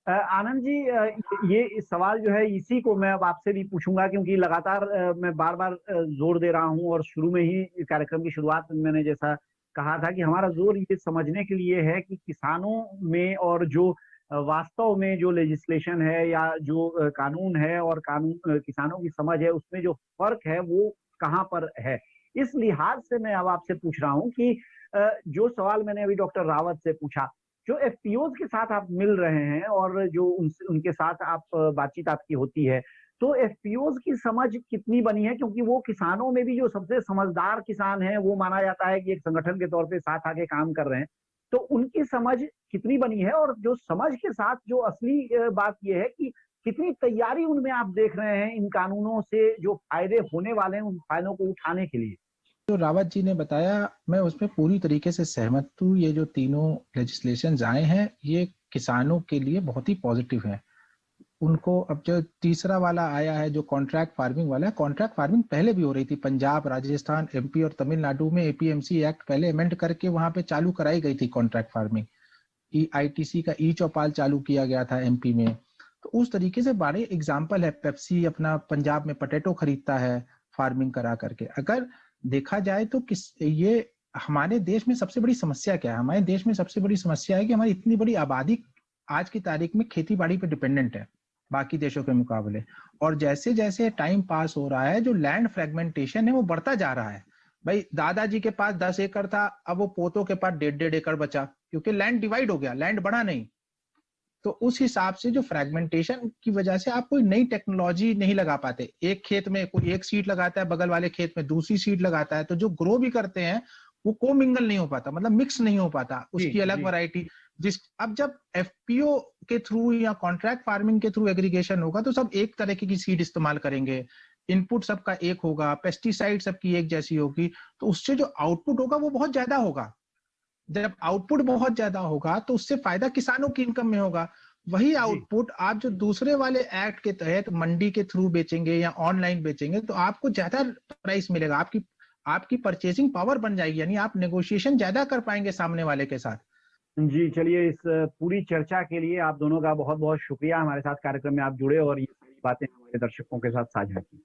आनंद जी, ये इस सवाल जो है इसी को मैं अब आपसे भी पूछूंगा, क्योंकि लगातार मैं बार बार जोर दे रहा हूं, और शुरू में ही कार्यक्रम की शुरुआत में मैंने जैसा कहा था कि हमारा जोर ये समझने के लिए है कि किसानों में और जो वास्तव में जो लेजिस्लेशन है या जो कानून है और कानून किसानों की समझ है, उसमें जो फर्क है वो कहाँ पर है। इस लिहाज से मैं अब आपसे पूछ रहा हूँ कि जो सवाल मैंने अभी डॉक्टर रावत से पूछा, जो एफपीओज के साथ आप मिल रहे हैं और जो उनके साथ आप बातचीत आपकी होती है, तो एफपीओज की समझ कितनी बनी है? क्योंकि वो किसानों में भी जो सबसे समझदार किसान है, वो माना जाता है कि एक संगठन के तौर पे साथ आके काम कर रहे हैं। तो उनकी समझ कितनी बनी है? और जो समझ के साथ जो असली बात यह है कि कितनी तैयारी उनमें आप देख रहे हैं इन कानूनों से जो फायदे होने वाले हैं, उन फायदों को उठाने के लिए? जो रावत जी ने बताया, मैं उसमें पूरी तरीके से सहमत हूँ। ये जो तीनों लेजिस्लेशंस आए हैं, ये किसानों के लिए बहुत ही पॉजिटिव है। उनको अब जो तीसरा वाला आया है, जो कॉन्ट्रैक्ट फार्मिंग वाला है, कॉन्ट्रैक्ट फार्मिंग पहले भी हो रही थी। पंजाब, राजस्थान, एमपी और तमिलनाडु में एपीएमसी एक्ट पहले अमेंड करके वहां पे चालू कराई गई थी कॉन्ट्रैक्ट फार्मिंग। आईटीसी का ई चौपाल चालू किया गया था एमपी में। तो उस तरीके से बड़े एग्जाम्पल है। पेप्सी अपना पंजाब में पोटैटो खरीदता है फार्मिंग करा करके। अगर देखा जाए तो ये हमारे देश में सबसे बड़ी समस्या क्या है? हमारे देश में सबसे बड़ी समस्या है कि हमारी इतनी बड़ी आबादी आज की तारीख में खेती बाड़ी पे डिपेंडेंट है बाकी देशों के मुकाबले। और जैसे जैसे टाइम पास हो रहा है, जो लैंड फ्रेगमेंटेशन है वो बढ़ता जा रहा है। भाई दादाजी के पास 10 एकड़ था, अब वो पोतों के पास 1.5 एकड़ बचा, क्योंकि लैंड डिवाइड हो गया, लैंड बढ़ा नहीं। तो उस हिसाब से जो फ्रेगमेंटेशन की वजह से आप कोई नई टेक्नोलॉजी नहीं लगा पाते। एक खेत में कोई एक सीड लगाता है, बगल वाले खेत में दूसरी सीड लगाता है, तो जो ग्रो भी करते हैं वो कोमिंगल नहीं हो पाता, मतलब मिक्स नहीं हो पाता, उसकी अलग वैरायटी। अब जब एफपीओ के थ्रू या कॉन्ट्रैक्ट फार्मिंग के थ्रू एग्रीगेशन होगा, तो सब एक तरह की सीड इस्तेमाल करेंगे, इनपुट सबका एक होगा, पेस्टिसाइड सबकी एक जैसी होगी, तो उससे जो आउटपुट होगा वो बहुत ज्यादा होगा। जब आउटपुट बहुत ज्यादा होगा तो उससे फायदा किसानों की इनकम में होगा। वही आउटपुट आप जो दूसरे वाले एक्ट के तहत मंडी के थ्रू बेचेंगे या ऑनलाइन बेचेंगे, तो आपको ज्यादा प्राइस मिलेगा, आपकी परचेसिंग पावर बन जाएगी, यानी आप नेगोशिएशन ज्यादा कर पाएंगे सामने वाले के साथ। जी, चलिए, इस पूरी चर्चा के लिए आप दोनों का बहुत बहुत शुक्रिया। हमारे साथ कार्यक्रम में आप जुड़े और ये सारी बातें हमारे दर्शकों के साथ साझा की।